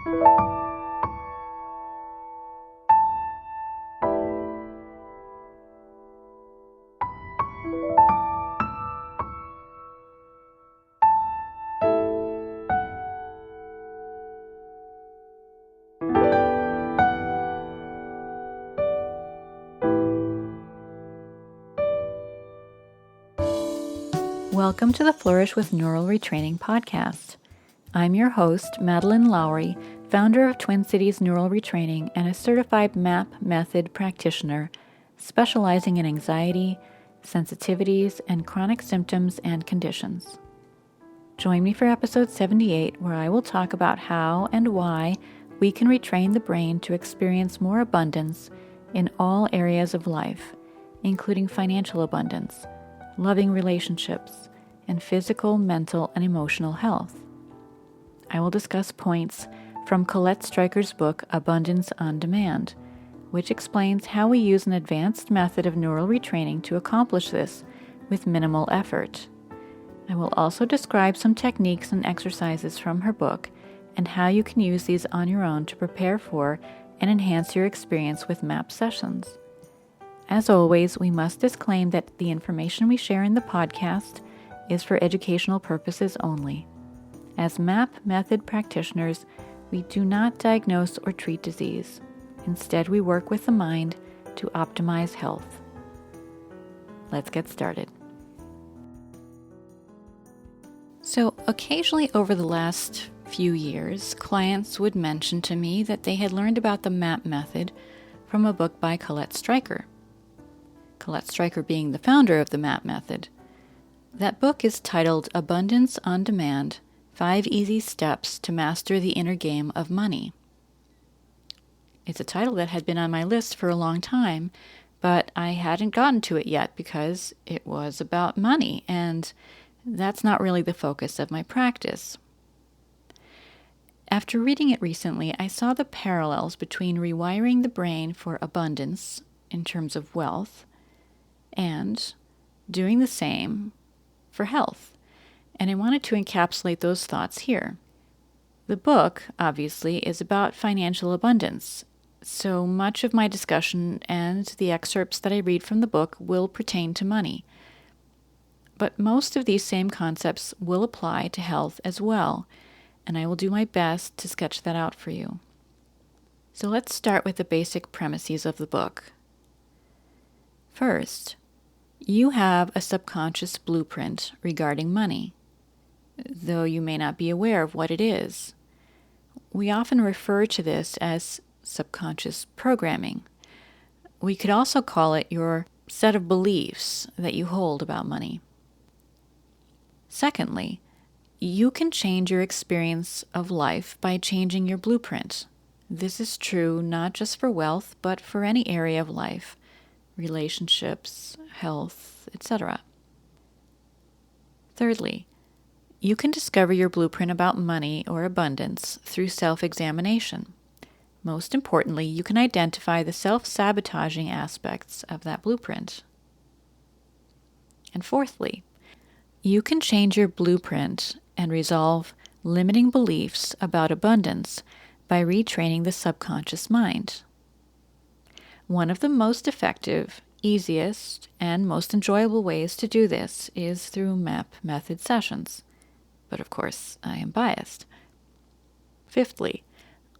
Welcome to the Flourish with Neural Retraining podcast. I'm your host, Madeline Lowry, founder of Twin Cities Neural Retraining and a certified MAP method practitioner specializing in anxiety, sensitivities, and chronic symptoms and conditions. Join me for episode 78, where I will talk about how and why we can retrain the brain to experience more abundance in all areas of life, including financial abundance, loving relationships, and physical, mental, and emotional health. I will discuss points from Colette Streicher's book, Abundance on Demand, which explains how we use an advanced method of neural retraining to accomplish this with minimal effort. I will also describe some techniques and exercises from her book and how you can use these on your own to prepare for and enhance your experience with MAP sessions. As always, we must disclaim that the information we share in the podcast is for educational purposes only. As MAP method practitioners, we do not diagnose or treat disease. Instead, we work with the mind to optimize health. Let's get started. So, occasionally over the last few years, clients would mention to me that they had learned about the MAP method from a book by Colette Streicher. Colette Streicher being the founder of the MAP method. That book is titled Abundance on Demand: 5 Easy Steps to Master the Inner Game of Money. It's a title that had been on my list for a long time, but I hadn't gotten to it yet because it was about money, and that's not really the focus of my practice. After reading it recently, I saw the parallels between rewiring the brain for abundance in terms of wealth and doing the same for health, and I wanted to encapsulate those thoughts here. The book, obviously, is about financial abundance, so much of my discussion and the excerpts that I read from the book will pertain to money. But most of these same concepts will apply to health as well, and I will do my best to sketch that out for you. So let's start with the basic premises of the book. First, you have a subconscious blueprint regarding money, though you may not be aware of what it is. We often refer to this as subconscious programming. We could also call it your set of beliefs that you hold about money. Secondly, you can change your experience of life by changing your blueprint. This is true not just for wealth, but for any area of life, relationships, health, etc. Thirdly, you can discover your blueprint about money or abundance through self-examination. Most importantly, you can identify the self-sabotaging aspects of that blueprint. And fourthly, you can change your blueprint and resolve limiting beliefs about abundance by retraining the subconscious mind. One of the most effective, easiest, and most enjoyable ways to do this is through MAP method sessions. But of course, I am biased. Fifthly,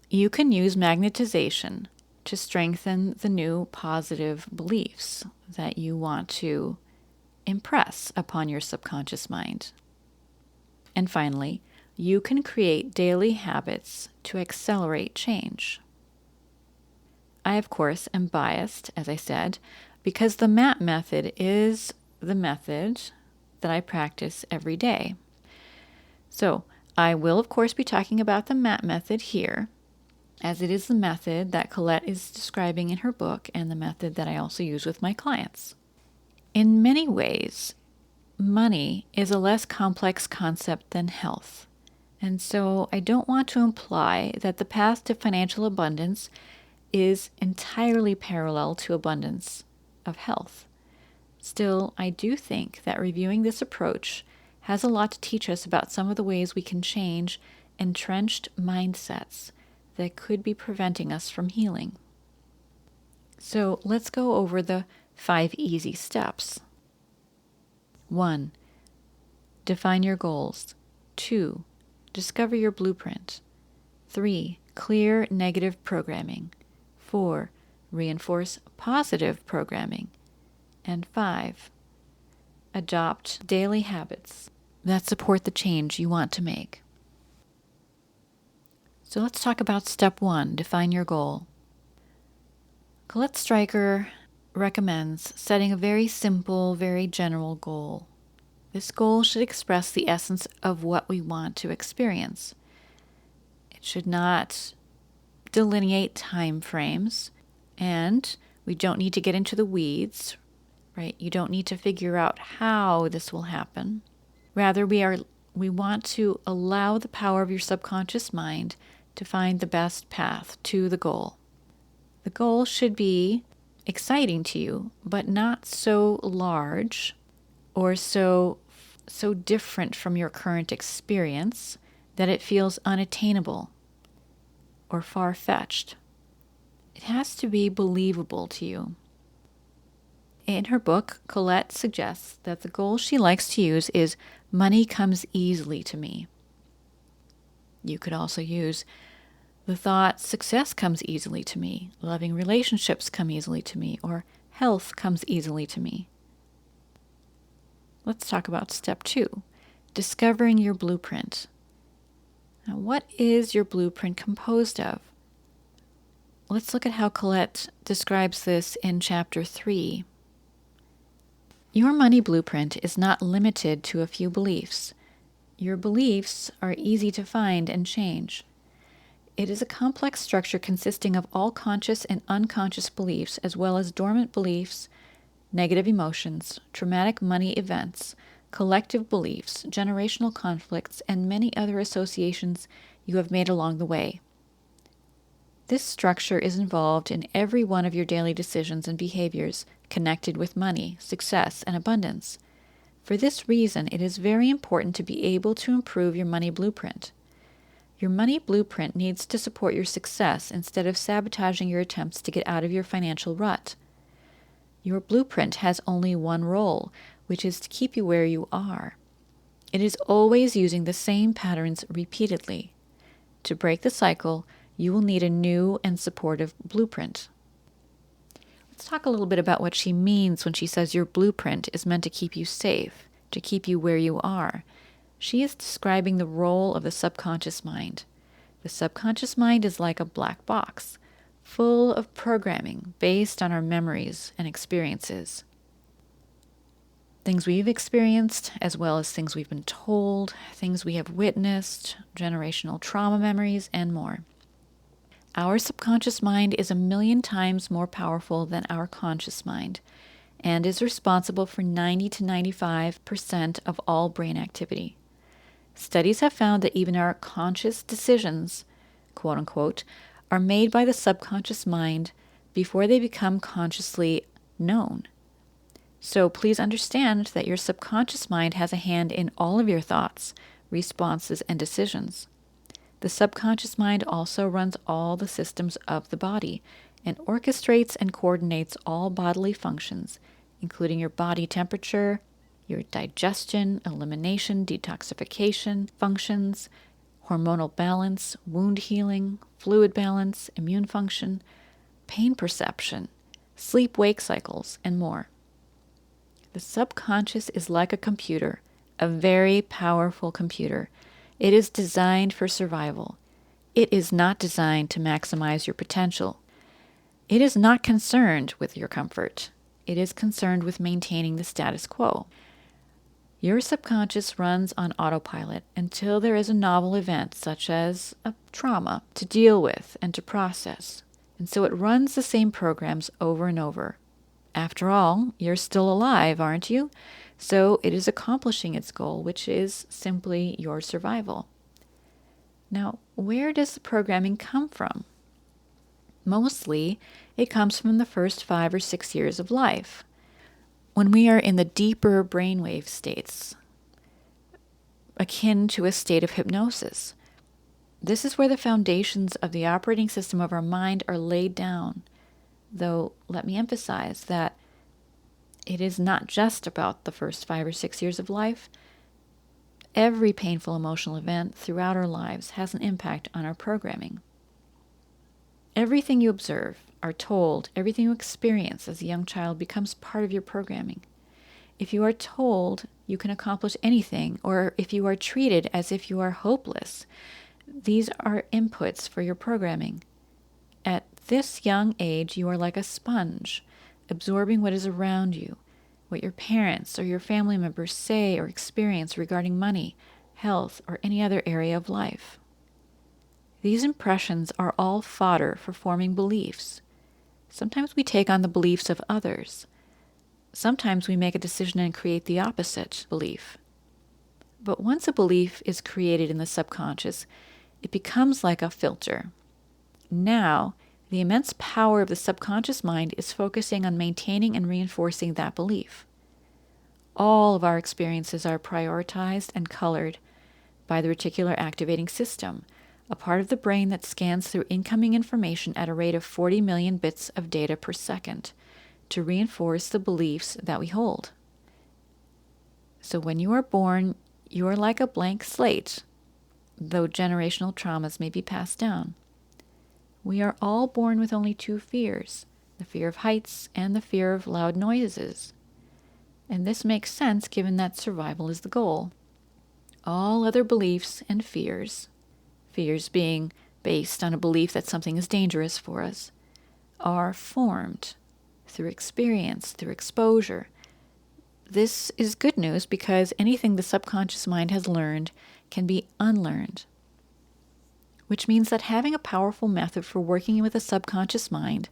you can use magnetization to strengthen the new positive beliefs that you want to impress upon your subconscious mind. And finally, you can create daily habits to accelerate change. I, of course, am biased, as I said, because the MAP method is the method that I practice every day. So, I will, of course, be talking about the MAP method here, as it is the method that Colette is describing in her book and the method that I also use with my clients. In many ways, money is a less complex concept than health, and so I don't want to imply that the path to financial abundance is entirely parallel to abundance of health. Still, I do think that reviewing this approach has a lot to teach us about some of the ways we can change entrenched mindsets that could be preventing us from healing. So let's go over the 5 easy steps. 1. Define your goals. 2. Discover your blueprint. 3. Clear negative programming. 4. Reinforce positive programming. And 5. Adopt daily habits that support the change you want to make. So let's talk about step 1, define your goal. Colette Streicher recommends setting a very simple, very general goal. This goal should express the essence of what we want to experience. It should not delineate time frames, and we don't need to get into the weeds, right? You don't need to figure out how this will happen. Rather, we want to allow the power of your subconscious mind to find the best path to the goal. The goal should be exciting to you, but not so large or so different from your current experience that it feels unattainable or far-fetched. It has to be believable to you. In her book, Colette suggests that the goal she likes to use is money comes easily to me. You could also use the thought success comes easily to me, loving relationships come easily to me, or health comes easily to me. Let's talk about step 2, discovering your blueprint. Now, what is your blueprint composed of? Let's look at how Colette describes this in chapter 3. Your money blueprint is not limited to a few beliefs. Your beliefs are easy to find and change. It is a complex structure consisting of all conscious and unconscious beliefs, as well as dormant beliefs, negative emotions, traumatic money events, collective beliefs, generational conflicts, and many other associations you have made along the way. This structure is involved in every one of your daily decisions and behaviors connected with money, success, and abundance. For this reason, it is very important to be able to improve your money blueprint. Your money blueprint needs to support your success instead of sabotaging your attempts to get out of your financial rut. Your blueprint has only one role, which is to keep you where you are. It is always using the same patterns repeatedly. To break the cycle, you will need a new and supportive blueprint. Let's talk a little bit about what she means when she says your blueprint is meant to keep you safe, to keep you where you are. She is describing the role of the subconscious mind. The subconscious mind is like a black box, full of programming based on our memories and experiences. Things we've experienced, as well as things we've been told, things we have witnessed, generational trauma memories, and more. Our subconscious mind is 1,000,000 times more powerful than our conscious mind and is responsible for 90 to 95% of all brain activity. Studies have found that even our conscious decisions, quote unquote, are made by the subconscious mind before they become consciously known. So please understand that your subconscious mind has a hand in all of your thoughts, responses, and decisions. The subconscious mind also runs all the systems of the body and orchestrates and coordinates all bodily functions, including your body temperature, your digestion, elimination, detoxification functions, hormonal balance, wound healing, fluid balance, immune function, pain perception, sleep-wake cycles, and more. The subconscious is like a computer, a very powerful computer. It is designed for survival. It is not designed to maximize your potential. It is not concerned with your comfort. It is concerned with maintaining the status quo. Your subconscious runs on autopilot until there is a novel event, such as a trauma, to deal with and to process. And so it runs the same programs over and over. After all, you're still alive, aren't you? So it is accomplishing its goal, which is simply your survival. Now, where does the programming come from? Mostly, it comes from the first 5 or 6 years of life, when we are in the deeper brainwave states, akin to a state of hypnosis. This is where the foundations of the operating system of our mind are laid down. Though, let me emphasize that it is not just about the first 5 or 6 years of life. Every painful emotional event throughout our lives has an impact on our programming. Everything you observe, are told, everything you experience as a young child becomes part of your programming. If you are told you can accomplish anything, or if you are treated as if you are hopeless, these are inputs for your programming. At this young age, you are like a sponge, absorbing what is around you, what your parents or your family members say or experience regarding money, health, or any other area of life. These impressions are all fodder for forming beliefs. Sometimes we take on the beliefs of others. Sometimes we make a decision and create the opposite belief. But once a belief is created in the subconscious, it becomes like a filter. Now, the immense power of the subconscious mind is focusing on maintaining and reinforcing that belief. All of our experiences are prioritized and colored by the reticular activating system, a part of the brain that scans through incoming information at a rate of 40 million bits of data per second to reinforce the beliefs that we hold. So when you are born, you are like a blank slate, though generational traumas may be passed down. We are all born with only 2 fears, the fear of heights and the fear of loud noises. And this makes sense given that survival is the goal. All other beliefs and fears being based on a belief that something is dangerous for us, are formed through experience, through exposure. This is good news because anything the subconscious mind has learned can be unlearned, which means that having a powerful method for working with a subconscious mind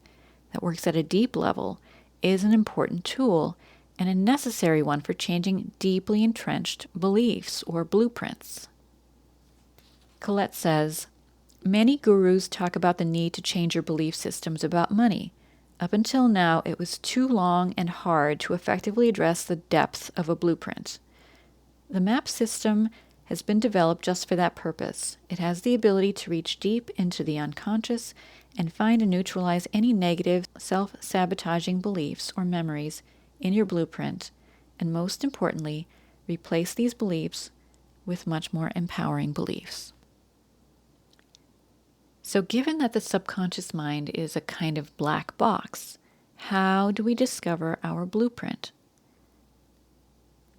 that works at a deep level is an important tool and a necessary one for changing deeply entrenched beliefs or blueprints. Colette says, many gurus talk about the need to change your belief systems about money. Up until now, it was too long and hard to effectively address the depth of a blueprint. The MAP system has been developed just for that purpose. It has the ability to reach deep into the unconscious and find and neutralize any negative, self-sabotaging beliefs or memories in your blueprint, and most importantly, replace these beliefs with much more empowering beliefs. So given that the subconscious mind is a kind of black box, how do we discover our blueprint?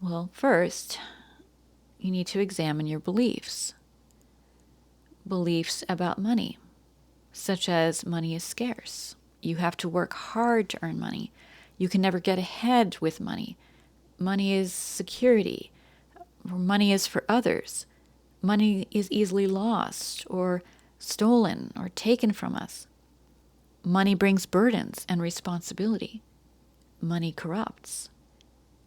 Well, first, you need to examine your beliefs. Beliefs about money, such as money is scarce. You have to work hard to earn money. You can never get ahead with money. Money is security. Money is for others. Money is easily lost or stolen or taken from us. Money brings burdens and responsibility. Money corrupts.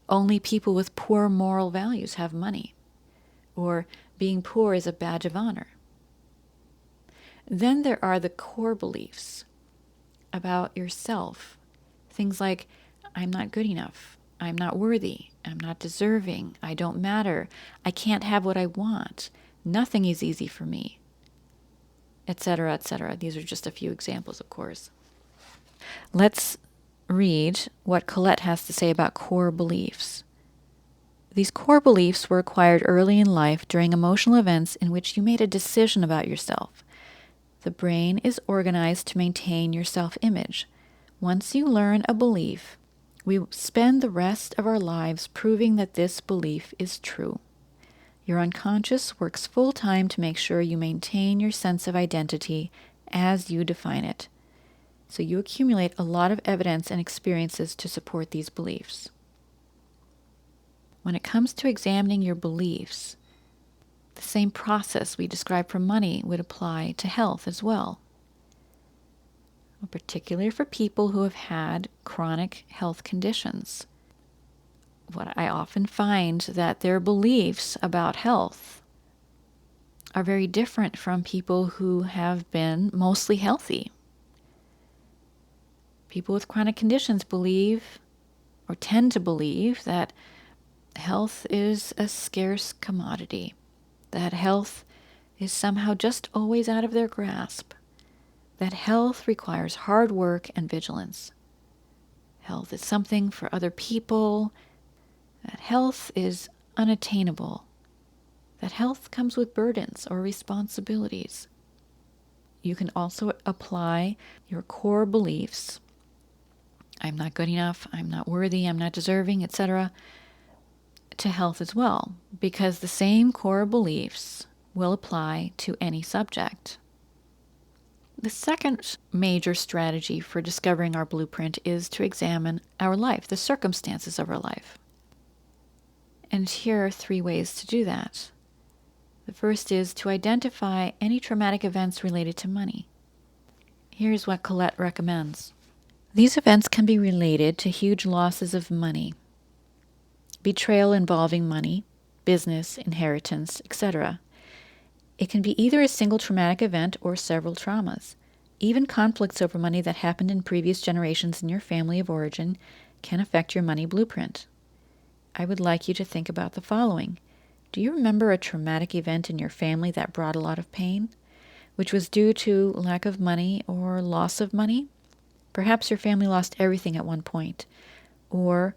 Only people with poor moral values have money. Or being poor is a badge of honor. Then there are the core beliefs about yourself. Things like, I'm not good enough. I'm not worthy. I'm not deserving. I don't matter. I can't have what I want. Nothing is easy for me. Etc., etc. These are just a few examples, of course. Let's read what Colette has to say about core beliefs. These core beliefs were acquired early in life during emotional events in which you made a decision about yourself. The brain is organized to maintain your self-image. Once you learn a belief, we spend the rest of our lives proving that this belief is true. Your unconscious works full-time to make sure you maintain your sense of identity as you define it. So you accumulate a lot of evidence and experiences to support these beliefs. When it comes to examining your beliefs, the same process we described for money would apply to health as well. Particularly for people who have had chronic health conditions. What I often find that their beliefs about health are very different from people who have been mostly healthy. People with chronic conditions believe or tend to believe that health is a scarce commodity, that health is somehow just always out of their grasp, that health requires hard work and vigilance. Health is something for other people, that health is unattainable, that health comes with burdens or responsibilities. You can also apply your core beliefs, I'm not good enough, I'm not worthy, I'm not deserving, etc., to health as well, because the same core beliefs will apply to any subject. The second major strategy for discovering our blueprint is to examine our life, the circumstances of our life. And here are 3 ways to do that. The first is to identify any traumatic events related to money. Here's what Colette recommends. These events can be related to huge losses of money, betrayal involving money, business, inheritance, etc. It can be either a single traumatic event or several traumas. Even conflicts over money that happened in previous generations in your family of origin can affect your money blueprint. I would like you to think about the following. Do you remember a traumatic event in your family that brought a lot of pain, which was due to lack of money or loss of money? Perhaps your family lost everything at one point, or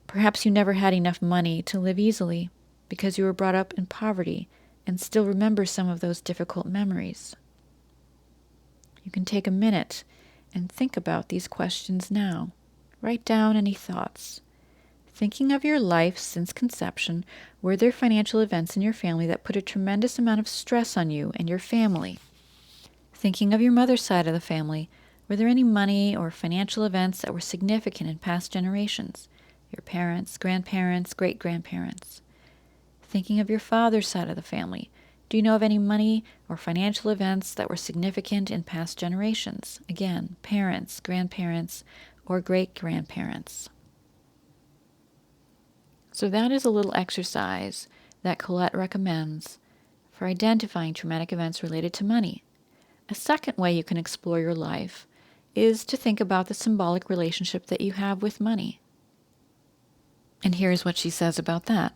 perhaps you never had enough money to live easily because you were brought up in poverty and still remember some of those difficult memories. You can take a minute and think about these questions now. Write down any thoughts. Thinking of your life since conception, were there financial events in your family that put a tremendous amount of stress on you and your family? Thinking of your mother's side of the family, were there any money or financial events that were significant in past generations? Your parents, grandparents, great-grandparents. Thinking of your father's side of the family, do you know of any money or financial events that were significant in past generations? Again, parents, grandparents, or great-grandparents. So that is a little exercise that Colette recommends for identifying traumatic events related to money. A second way you can explore your life is to think about the symbolic relationship that you have with money. And here's what she says about that.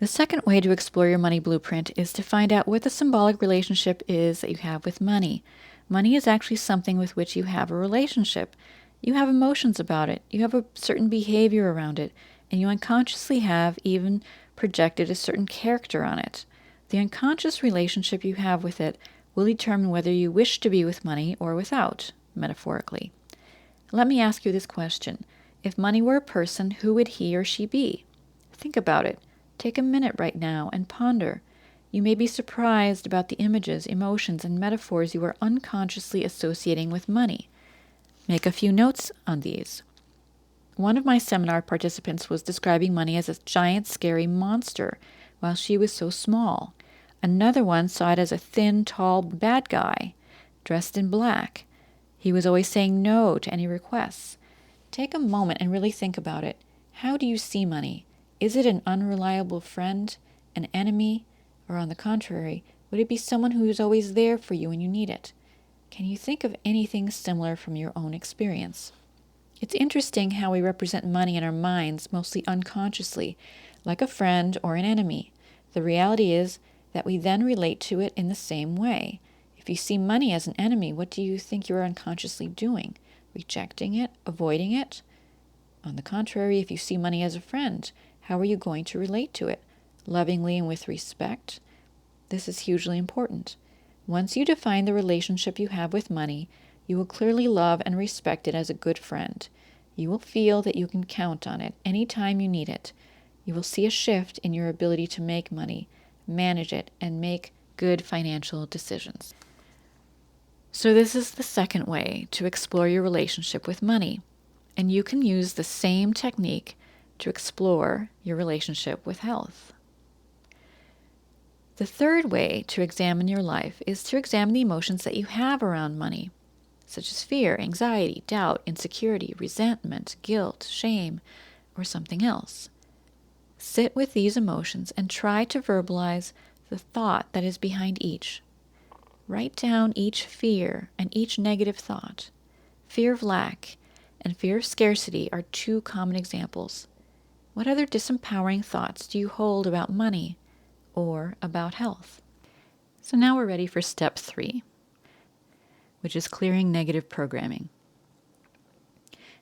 The second way to explore your money blueprint is to find out what the symbolic relationship is that you have with money. Money is actually something with which you have a relationship. You have emotions about it. You have a certain behavior around it. And you unconsciously have even projected a certain character on it. The unconscious relationship you have with it will determine whether you wish to be with money or without, metaphorically. Let me ask you this question. If money were a person, who would he or she be? Think about it. Take a minute right now and ponder. You may be surprised about the images, emotions, and metaphors you are unconsciously associating with money. Make a few notes on these. One of my seminar participants was describing money as a giant, scary monster, while she was so small. Another one saw it as a thin, tall, bad guy, dressed in black. He was always saying no to any requests. Take a moment and really think about it. How do you see money? Is it an unreliable friend, an enemy, or on the contrary, would it be someone who is always there for you when you need it? Can you think of anything similar from your own experience? It's interesting how we represent money in our minds, mostly unconsciously, like a friend or an enemy. The reality is that we then relate to it in the same way. If you see money as an enemy, what do you think you are unconsciously doing? Rejecting it? Avoiding it? On the contrary, if you see money as a friend, how are you going to relate to it? Lovingly and with respect? This is hugely important. Once you define the relationship you have with money, you will clearly love and respect it as a good friend. You will feel that you can count on it any time you need it. You will see a shift in your ability to make money, manage it, and make good financial decisions. So this is the second way to explore your relationship with money. And you can use the same technique to explore your relationship with health. The third way to examine your life is to examine the emotions that you have around money, such as fear, anxiety, doubt, insecurity, resentment, guilt, shame, or something else. Sit with these emotions and try to verbalize the thought that is behind each. Write down each fear and each negative thought. Fear of lack and fear of scarcity are 2 common examples. What other disempowering thoughts do you hold about money or about health? So now we're ready for step 3, which is clearing negative programming.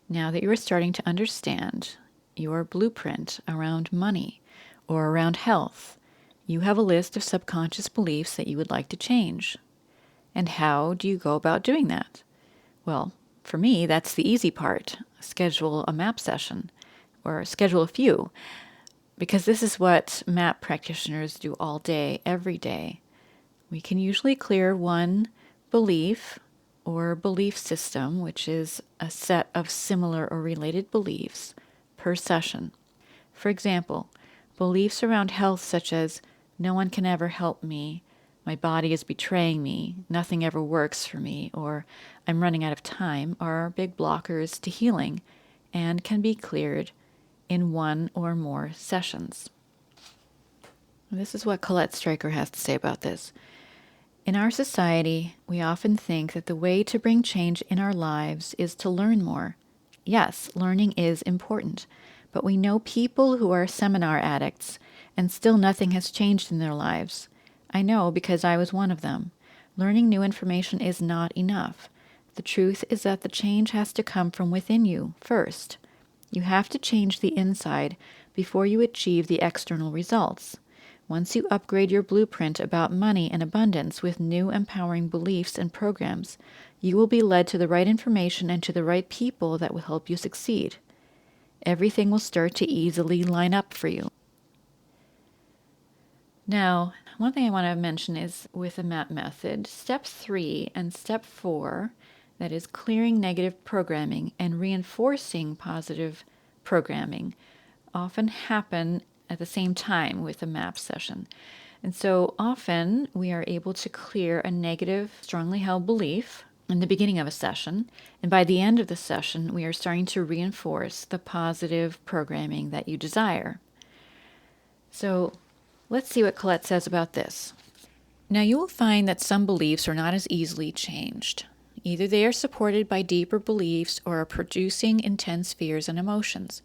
Now that you are starting to understand your blueprint around money or around health, you have a list of subconscious beliefs that you would like to change. And how do you go about doing that? Well, for me, that's the easy part. Schedule a MAP session, or schedule a few, because this is what MAP practitioners do all day, every day. We can usually clear one belief or belief system, which is a set of similar or related beliefs, per session. For example, beliefs around health such as, no one can ever help me, my body is betraying me, nothing ever works for me, or I'm running out of time, are big blockers to healing and can be cleared in one or more sessions. This is what Colette Streicher has to say about this. In our society, we often think that the way to bring change in our lives is to learn more. Yes, learning is important, but we know people who are seminar addicts and still nothing has changed in their lives. I know because I was one of them. Learning new information is not enough. The truth is that the change has to come from within you first. You have to change the inside before you achieve the external results. Once you upgrade your blueprint about money and abundance with new empowering beliefs and programs, you will be led to the right information and to the right people that will help you succeed. Everything will start to easily line up for you. Now, one thing I want to mention is with the MAP method, step 3 and step 4, that is clearing negative programming and reinforcing positive programming, often happen at the same time with a MAP session. And so often we are able to clear a negative, strongly held belief in the beginning of a session, and by the end of the session, we are starting to reinforce the positive programming that you desire. So let's see what Colette says about this. Now you will find that some beliefs are not as easily changed. Either they are supported by deeper beliefs or are producing intense fears and emotions.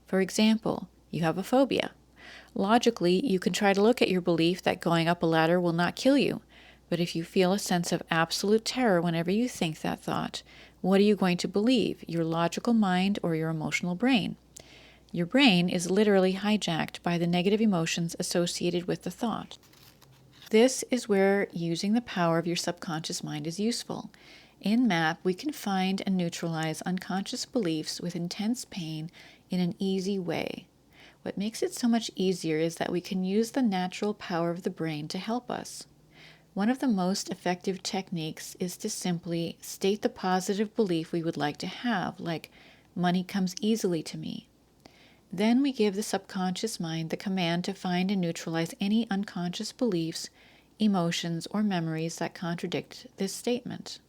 For example, you have a phobia. Logically, you can try to look at your belief that going up a ladder will not kill you, but if you feel a sense of absolute terror whenever you think that thought, what are you going to believe, your logical mind or your emotional brain? Your brain is literally hijacked by the negative emotions associated with the thought. This is where using the power of your subconscious mind is useful. In MAP, we can find and neutralize unconscious beliefs with intense pain in an easy way. What makes it so much easier is that we can use the natural power of the brain to help us. One of the most effective techniques is to simply state the positive belief we would like to have, like, money comes easily to me. Then we give the subconscious mind the command to find and neutralize any unconscious beliefs, emotions, or memories that contradict this statement.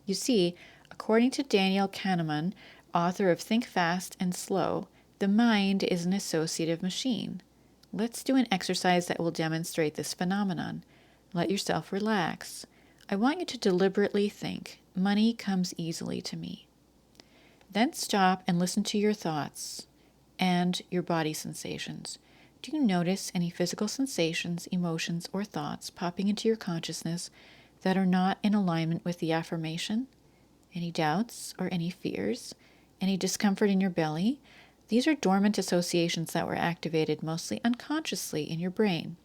You see, according to Daniel Kahneman, author of Think Fast and Slow, the mind is an associative machine. Let's do an exercise that will demonstrate this phenomenon. Let yourself relax. I want you to deliberately think, money comes easily to me. Then stop and listen to your thoughts and your body sensations. Do you notice any physical sensations, emotions, or thoughts popping into your consciousness that are not in alignment with the affirmation? Any doubts or any fears? Any discomfort in your belly? These are dormant associations that were activated mostly unconsciously in your brain.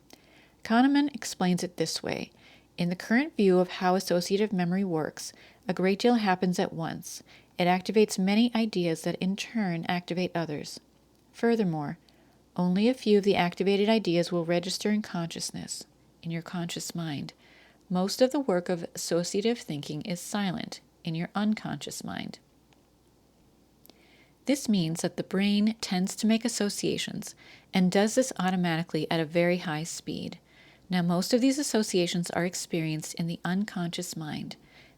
Kahneman explains it this way. In the current view of how associative memory works, a great deal happens at once. It activates many ideas that in turn activate others. Furthermore, only a few of the activated ideas will register in consciousness, in your conscious mind. Most of the work of associative thinking is silent in your unconscious mind. This means that the brain tends to make associations and does this automatically at a very high speed. Now, most of these associations are experienced in the unconscious mind.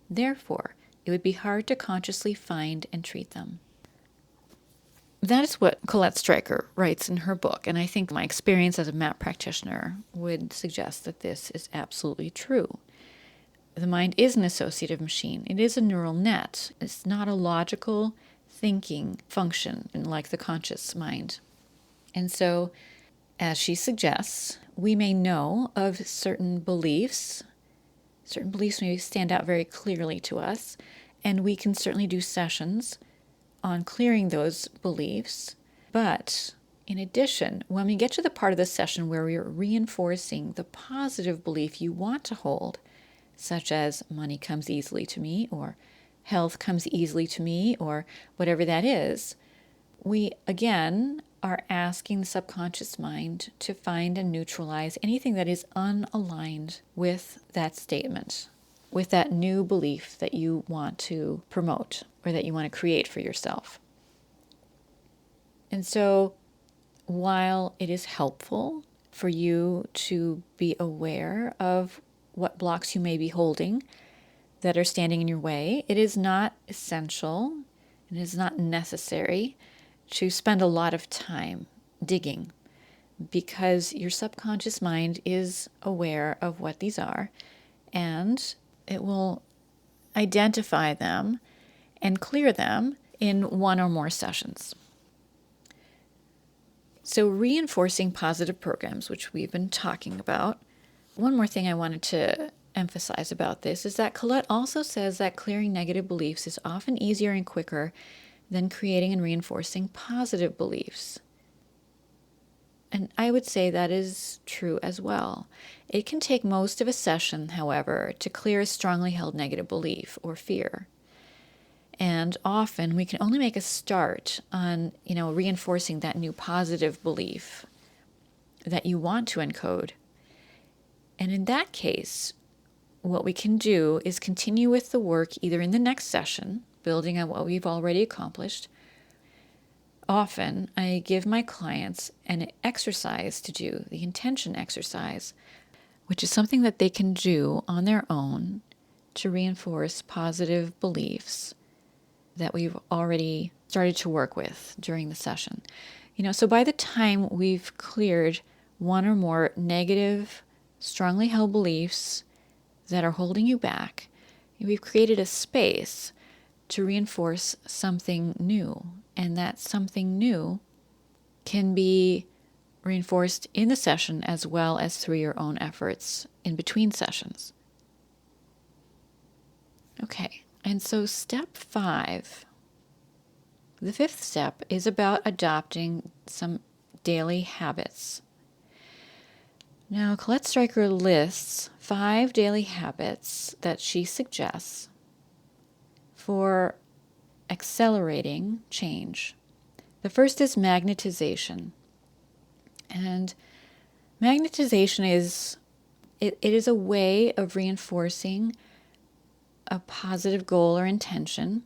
Therefore, it would be hard to consciously find and treat them. That is what Colette Streicher writes in her book, and I think my experience as a MAP practitioner would suggest that this is absolutely true. The mind is an associative machine. It is a neural net. It's not a logical thinking function like the conscious mind. And so as she suggests, we may know of certain beliefs. Certain beliefs may stand out very clearly to us, and we can certainly do sessions on clearing those beliefs. But in addition, when we get to the part of the session where we are reinforcing the positive belief you want to hold, such as money comes easily to me, or health comes easily to me, or whatever that is, we again are asking the subconscious mind to find and neutralize anything that is unaligned with that statement, with that new belief that you want to promote or that you want to create for yourself. And so, while it is helpful for you to be aware of what blocks you may be holding that are standing in your way, it is not essential and it is not necessary to spend a lot of time digging, because your subconscious mind is aware of what these are, and it will identify them and clear them in one or more sessions. So, reinforcing positive programs, which we've been talking about. One more thing I wanted to emphasize about this is that Colette also says that clearing negative beliefs is often easier and quicker than creating and reinforcing positive beliefs. And I would say that is true as well. It can take most of a session, however, to clear a strongly held negative belief or fear. And often we can only make a start on, reinforcing that new positive belief that you want to encode. And in that case, what we can do is continue with the work either in the next session, building on what we've already accomplished. Often, I give my clients an exercise to do, the intention exercise, which is something that they can do on their own to reinforce positive beliefs that we've already started to work with during the session. So by the time we've cleared one or more negative, strongly held beliefs that are holding you back, we've created a space to reinforce something new. And that something new can be reinforced in the session as well as through your own efforts in between sessions. Okay, and so step 5, the 5th step, is about adopting some daily habits. Now, Colette Streicher lists 5 daily habits that she suggests for accelerating change. The first is magnetization. And magnetization is a way of reinforcing a positive goal or intention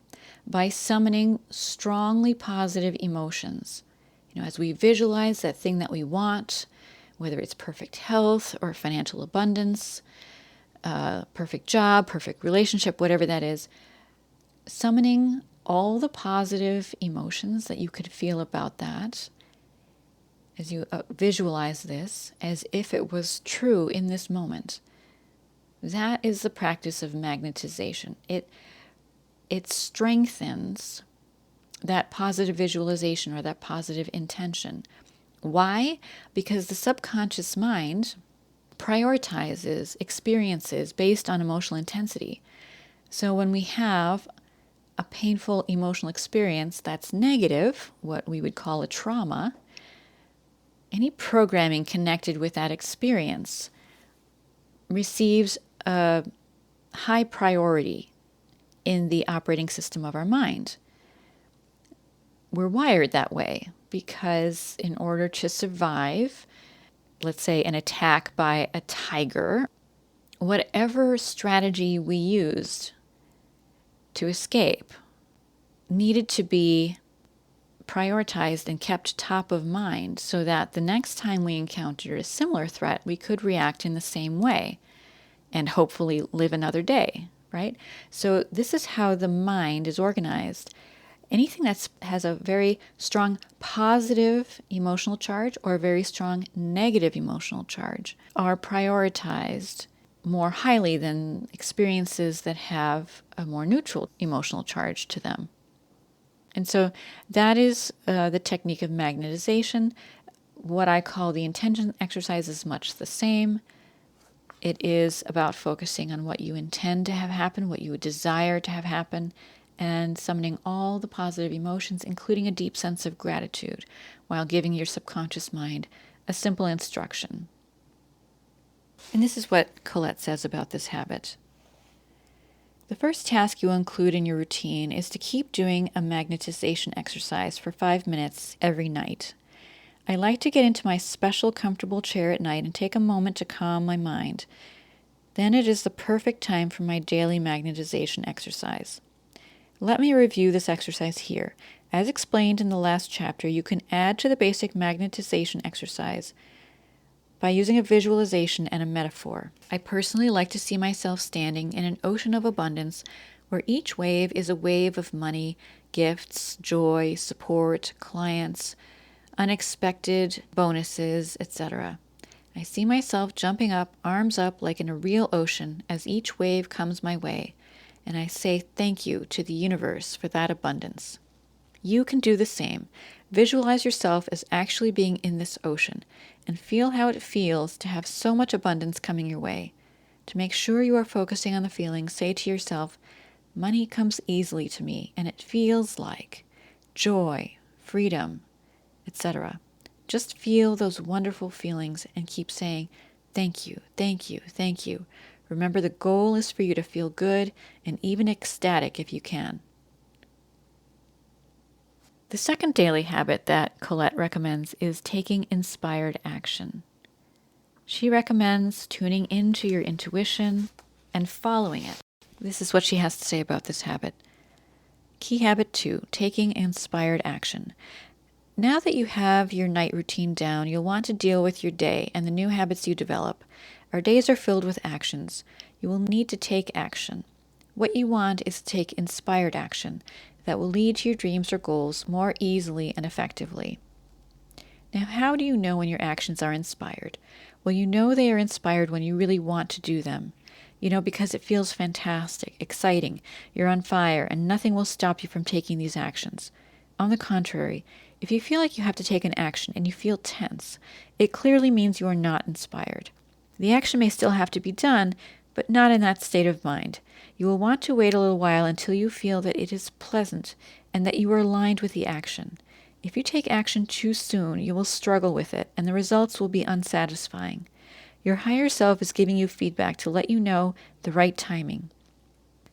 by summoning strongly positive emotions. As we visualize that thing that we want, whether it's perfect health or financial abundance, perfect job, perfect relationship, whatever that is, summoning all the positive emotions that you could feel about that, as you visualize this as if it was true in this moment. That is the practice of magnetization. It strengthens that positive visualization or that positive intention. Why? Because the subconscious mind prioritizes experiences based on emotional intensity. So when we have a painful emotional experience that's negative, what we would call a trauma, any programming connected with that experience receives a high priority in the operating system of our mind. We're wired that way because in order to survive, let's say an attack by a tiger, whatever strategy we used to escape needed to be prioritized and kept top of mind so that the next time we encountered a similar threat, we could react in the same way and hopefully live another day, right? So this is how the mind is organized. Anything that has a very strong positive emotional charge or a very strong negative emotional charge are prioritized more highly than experiences that have a more neutral emotional charge to them. And so that is the technique of magnetization. What I call the intention exercise is much the same. It is about focusing on what you intend to have happen, what you would desire to have happen, and summoning all the positive emotions, including a deep sense of gratitude, while giving your subconscious mind a simple instruction. And this is what Colette says about this habit. The first task you will include in your routine is to keep doing a magnetization exercise for 5 minutes every night. I like to get into my special comfortable chair at night and take a moment to calm my mind. Then it is the perfect time for my daily magnetization exercise. Let me review this exercise here. As explained in the last chapter, you can add to the basic magnetization exercise by using a visualization and a metaphor. I personally like to see myself standing in an ocean of abundance where each wave is a wave of money, gifts, joy, support, clients, unexpected bonuses, etc. I see myself jumping up, arms up like in a real ocean as each wave comes my way, and I say thank you to the universe for that abundance. You can do the same. Visualize yourself as actually being in this ocean and feel how it feels to have so much abundance coming your way. To make sure you are focusing on the feeling, say to yourself, money comes easily to me and it feels like joy, freedom, etc. Just feel those wonderful feelings and keep saying, thank you, thank you, thank you. Remember, the goal is for you to feel good and even ecstatic if you can. The second daily habit that Colette recommends is taking inspired action. She recommends tuning into your intuition and following it. This is what she has to say about this habit. Key habit 2, taking inspired action. Now that you have your night routine down, you'll want to deal with your day and the new habits you develop. Our days are filled with actions. You will need to take action. What you want is to take inspired action that will lead to your dreams or goals more easily and effectively. Now, how do you know when your actions are inspired? Well, you know they are inspired when you really want to do them. You know, because it feels fantastic, exciting, you're on fire, and nothing will stop you from taking these actions. On the contrary, if you feel like you have to take an action and you feel tense, it clearly means you are not inspired. The action may still have to be done, but not in that state of mind. You will want to wait a little while until you feel that it is pleasant and that you are aligned with the action. If you take action too soon, you will struggle with it, and the results will be unsatisfying. Your higher self is giving you feedback to let you know the right timing.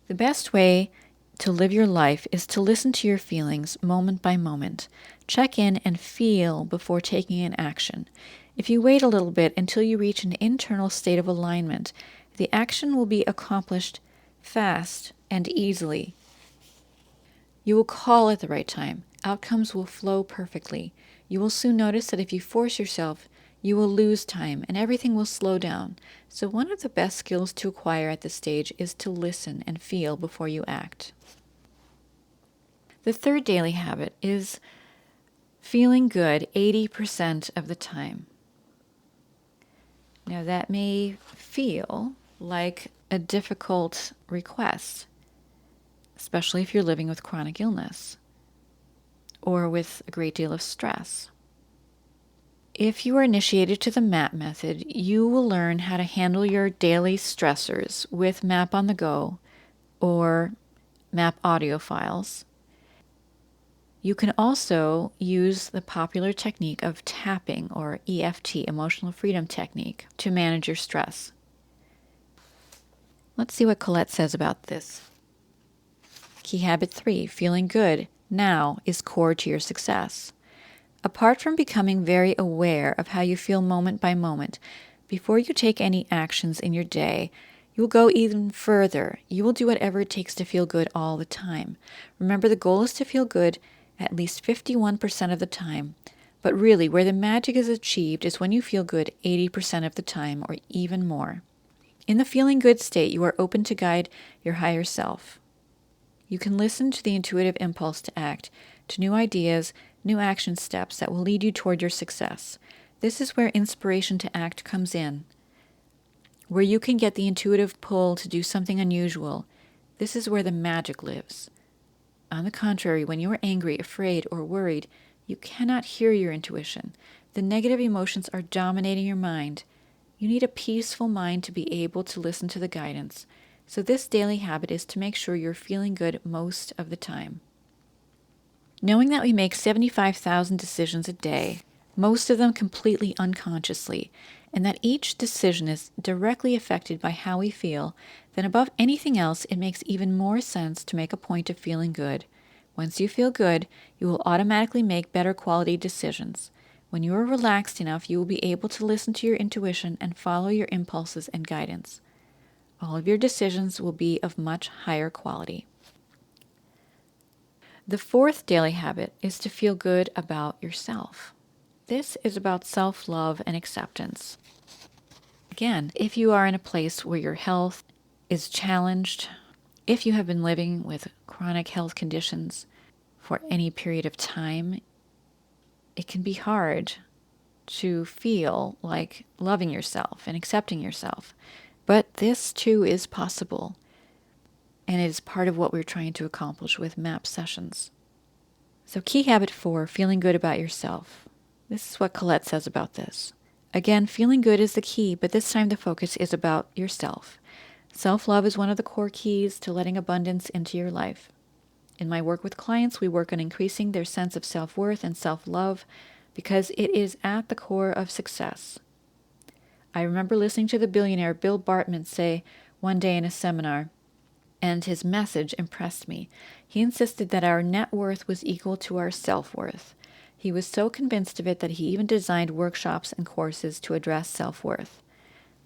The best way to live your life is to listen to your feelings moment by moment. Check in and feel before taking an action. If you wait a little bit until you reach an internal state of alignment, the action will be accomplished fast and easily. You will call at the right time. Outcomes will flow perfectly. You will soon notice that if you force yourself, you will lose time and everything will slow down. So one of the best skills to acquire at this stage is to listen and feel before you act. The third daily habit is feeling good 80% of the time. Now that may feel like a difficult request, especially if you're living with chronic illness or with a great deal of stress. If you are initiated to the MAP method, you will learn how to handle your daily stressors with MAP on the go or MAP audio files. You can also use the popular technique of tapping or EFT, emotional freedom technique, to manage your stress. Let's see what Colette says about this. Key habit 3, feeling good now is core to your success. Apart from becoming very aware of how you feel moment by moment, before you take any actions in your day, you will go even further. You will do whatever it takes to feel good all the time. Remember, the goal is to feel good at least 51% of the time. But really, where the magic is achieved is when you feel good 80% of the time or even more. In the feeling good state, you are open to guide your higher self. You can listen to the intuitive impulse to act, to new ideas, new action steps that will lead you toward your success. This is where inspiration to act comes in, where you can get the intuitive pull to do something unusual. This is where the magic lives. On the contrary, when you are angry, afraid, or worried, you cannot hear your intuition. The negative emotions are dominating your mind. You need a peaceful mind to be able to listen to the guidance. So this daily habit is to make sure you're feeling good most of the time. Knowing that we make 75,000 decisions a day, most of them completely unconsciously, and that each decision is directly affected by how we feel, then above anything else, it makes even more sense to make a point of feeling good. Once you feel good, you will automatically make better quality decisions. When you are relaxed enough, you will be able to listen to your intuition and follow your impulses and guidance. All of your decisions will be of much higher quality. The fourth daily habit is to feel good about yourself. This is about self-love and acceptance. Again, if you are in a place where your health is challenged, if you have been living with chronic health conditions for any period of time, it can be hard to feel like loving yourself and accepting yourself. But this too is possible, and it is part of what we're trying to accomplish with MAP sessions. So key habit 4, feeling good about yourself. This is what Colette says about this. Again, feeling good is the key, but this time the focus is about yourself. Self-love is one of the core keys to letting abundance into your life. In my work with clients, we work on increasing their sense of self-worth and self-love because it is at the core of success. I remember listening to the billionaire Bill Bartman say one day in a seminar, and his message impressed me. He insisted that our net worth was equal to our self-worth. He was so convinced of it that he even designed workshops and courses to address self-worth.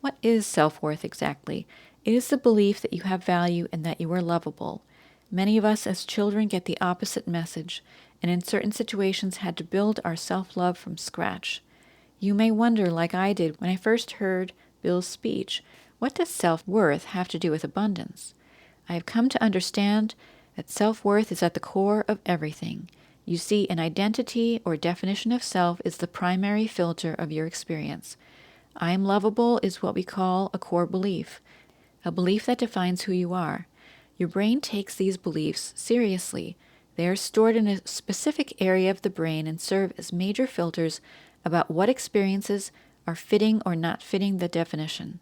What is self-worth exactly? It is the belief that you have value and that you are lovable. Many of us as children get the opposite message, and in certain situations had to build our self-love from scratch. You may wonder, like I did when I first heard Bill's speech, what does self-worth have to do with abundance? I have come to understand that self-worth is at the core of everything. You see, an identity or definition of self is the primary filter of your experience. I am lovable is what we call a core belief, a belief that defines who you are. Your brain takes these beliefs seriously. They are stored in a specific area of the brain and serve as major filters about what experiences are fitting or not fitting the definition.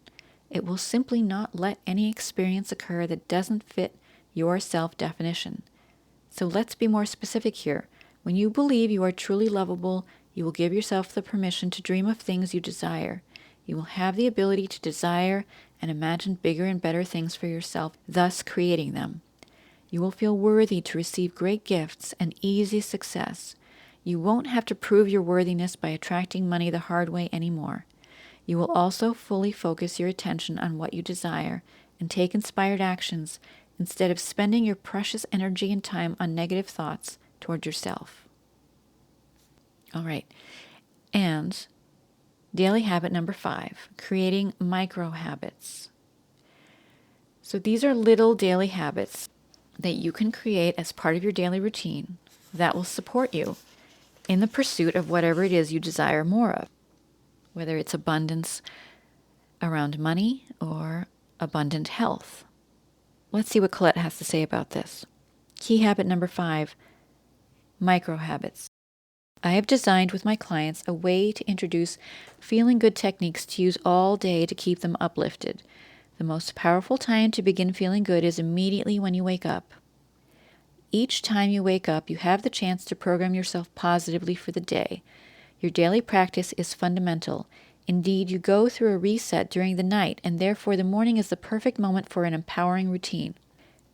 It will simply not let any experience occur that doesn't fit your self-definition. So let's be more specific here. When you believe you are truly lovable, you will give yourself the permission to dream of things you desire. You will have the ability to desire and imagine bigger and better things for yourself, thus creating them. You will feel worthy to receive great gifts and easy success. You won't have to prove your worthiness by attracting money the hard way anymore. You will also fully focus your attention on what you desire and take inspired actions instead of spending your precious energy and time on negative thoughts toward yourself. All right. And daily habit number 5, creating micro habits. So these are little daily habits that you can create as part of your daily routine that will support you in the pursuit of whatever it is you desire more of, whether it's abundance around money or abundant health. Let's see what Colette has to say about this. Key habit number 5, micro habits. I have designed with my clients a way to introduce feeling good techniques to use all day to keep them uplifted. The most powerful time to begin feeling good is immediately when you wake up. Each time you wake up, you have the chance to program yourself positively for the day. Your daily practice is fundamental. Indeed, you go through a reset during the night, and therefore the morning is the perfect moment for an empowering routine.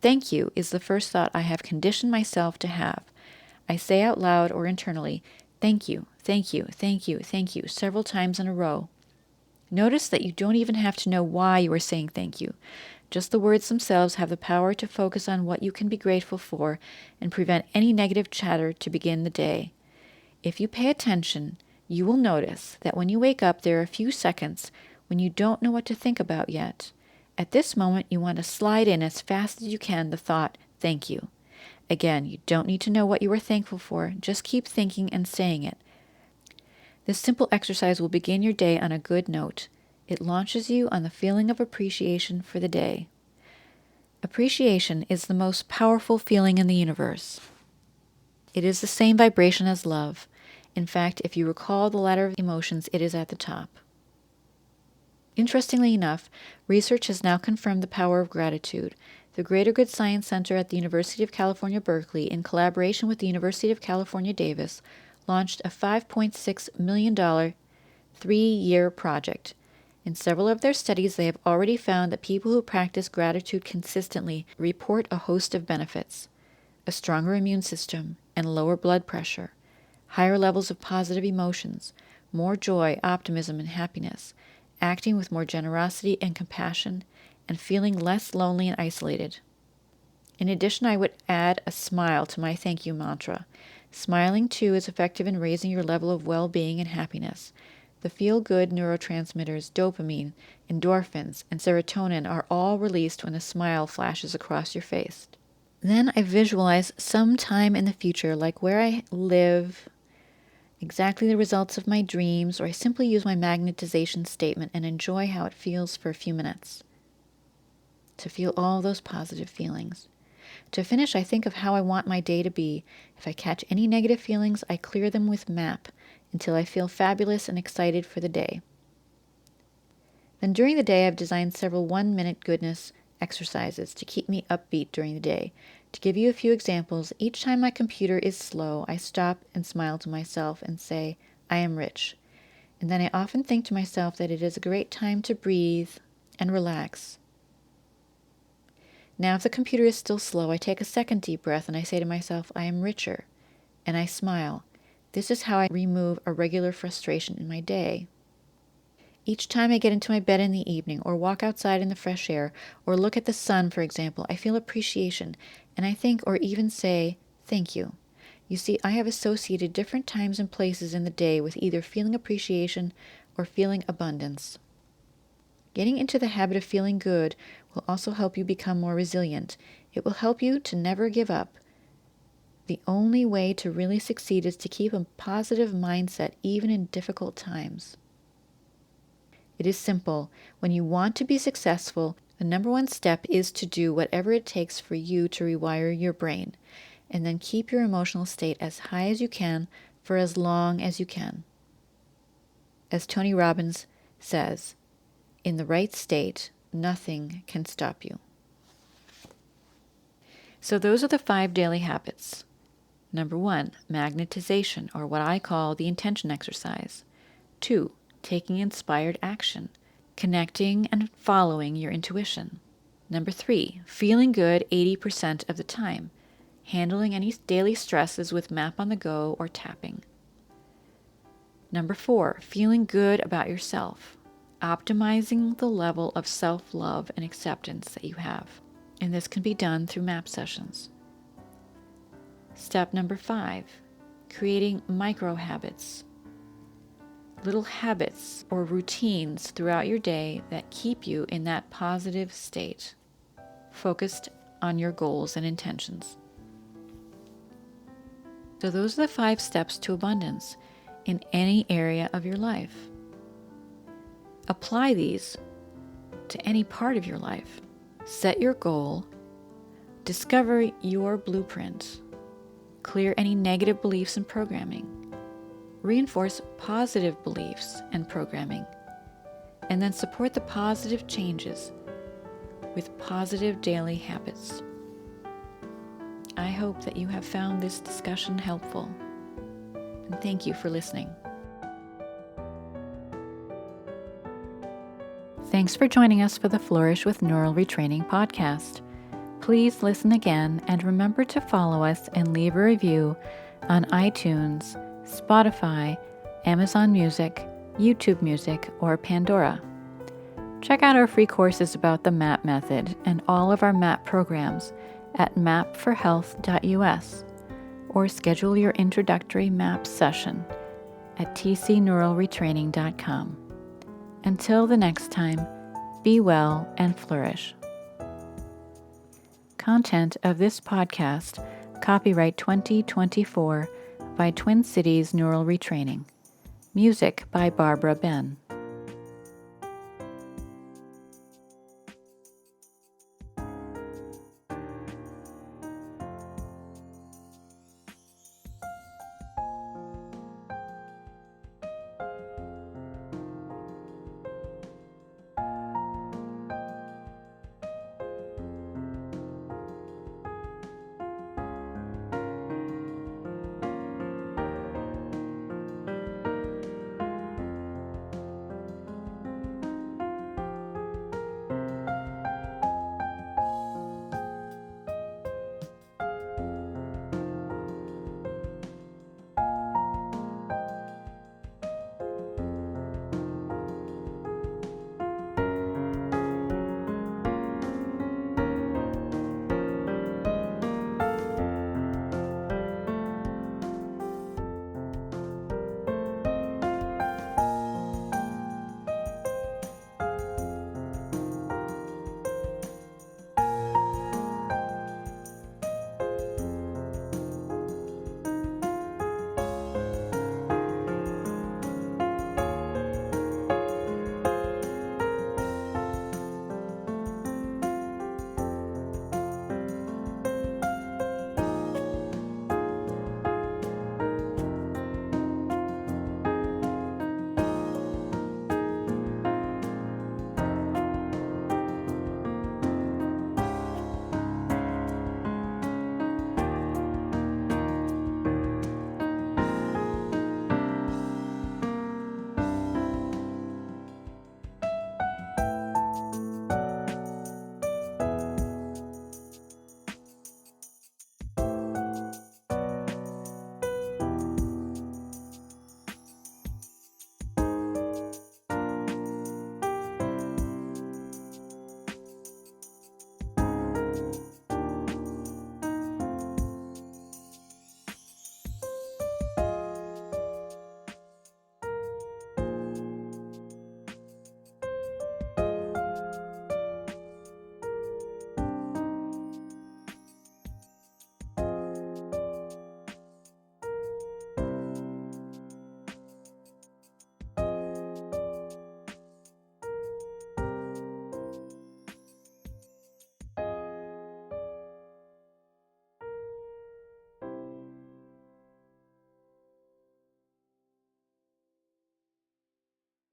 Thank you is the first thought I have conditioned myself to have. I say out loud or internally, thank you, thank you, thank you, thank you, several times in a row. Notice that you don't even have to know why you are saying thank you. Just the words themselves have the power to focus on what you can be grateful for and prevent any negative chatter to begin the day. If you pay attention, you will notice that when you wake up, there are a few seconds when you don't know what to think about yet. At this moment, you want to slide in as fast as you can the thought, thank you. Again, you don't need to know what you are thankful for. Just keep thinking and saying it. This simple exercise will begin your day on a good note. It launches you on the feeling of appreciation for the day. Appreciation is the most powerful feeling in the universe. It is the same vibration as love. In fact, if you recall the ladder of emotions, it is at the top. Interestingly enough, research has now confirmed the power of gratitude. The Greater Good Science Center at the University of California, Berkeley, in collaboration with the University of California, Davis, launched a $5.6 million 3-year project. In several of their studies, they have already found that people who practice gratitude consistently report a host of benefits: a stronger immune system and lower blood pressure, higher levels of positive emotions, more joy, optimism, and happiness, acting with more generosity and compassion, and feeling less lonely and isolated. In addition, I would add a smile to my thank you mantra. Smiling, too, is effective in raising your level of well-being and happiness. The feel-good neurotransmitters dopamine, endorphins, and serotonin are all released when a smile flashes across your face. Then I visualize some time in the future, like where I live, exactly the results of my dreams, or I simply use my magnetization statement and enjoy how it feels for a few minutes. To feel all those positive feelings. To finish, I think of how I want my day to be. If I catch any negative feelings, I clear them with MAP until I feel fabulous and excited for the day. Then during the day, I've designed several 1-minute goodness exercises to keep me upbeat during the day. To give you a few examples, each time my computer is slow, I stop and smile to myself and say, I am rich. And then I often think to myself that it is a great time to breathe and relax. Now, if the computer is still slow, I take a second deep breath and I say to myself, I am richer, and I smile. This is how I remove a regular frustration in my day. Each time I get into my bed in the evening, or walk outside in the fresh air, or look at the sun, for example, I feel appreciation, and I think or even say, thank you. You see, I have associated different times and places in the day with either feeling appreciation or feeling abundance. Getting into the habit of feeling good will also help you become more resilient. It will help you to never give up. The only way to really succeed is to keep a positive mindset even in difficult times. It is simple. When you want to be successful, the number one step is to do whatever it takes for you to rewire your brain, and then keep your emotional state as high as you can for as long as you can. As Tony Robbins says, in the right state, nothing can stop you. So those are the 5 daily habits. Number 1, magnetization, or what I call the intention exercise. 2, taking inspired action, connecting and following your intuition. Number 3, feeling good 80% of the time, handling any daily stresses with MAP on the go or tapping. Number 4, feeling good about yourself, optimizing the level of self-love and acceptance that you have. And this can be done through MAP sessions. Step number 5, creating micro habits. Little habits or routines throughout your day that keep you in that positive state, focused on your goals and intentions. So those are the 5 steps to abundance in any area of your life. Apply these to any part of your life. Set your goal, discover your blueprint, clear any negative beliefs and programming, reinforce positive beliefs and programming, and then support the positive changes with positive daily habits. I hope that you have found this discussion helpful, and thank you for listening. Thanks for joining us for the Flourish with Neural Retraining podcast. Please listen again and remember to follow us and leave a review on iTunes, Spotify, Amazon Music, YouTube Music, or Pandora. Check out our free courses about the MAP method and all of our MAP programs at mapforhealth.us, or schedule your introductory MAP session at tcneuralretraining.com. Until the next time, be well and flourish. Content of this podcast, copyright 2024 by Twin Cities Neural Retraining. Music by Barbara Ben.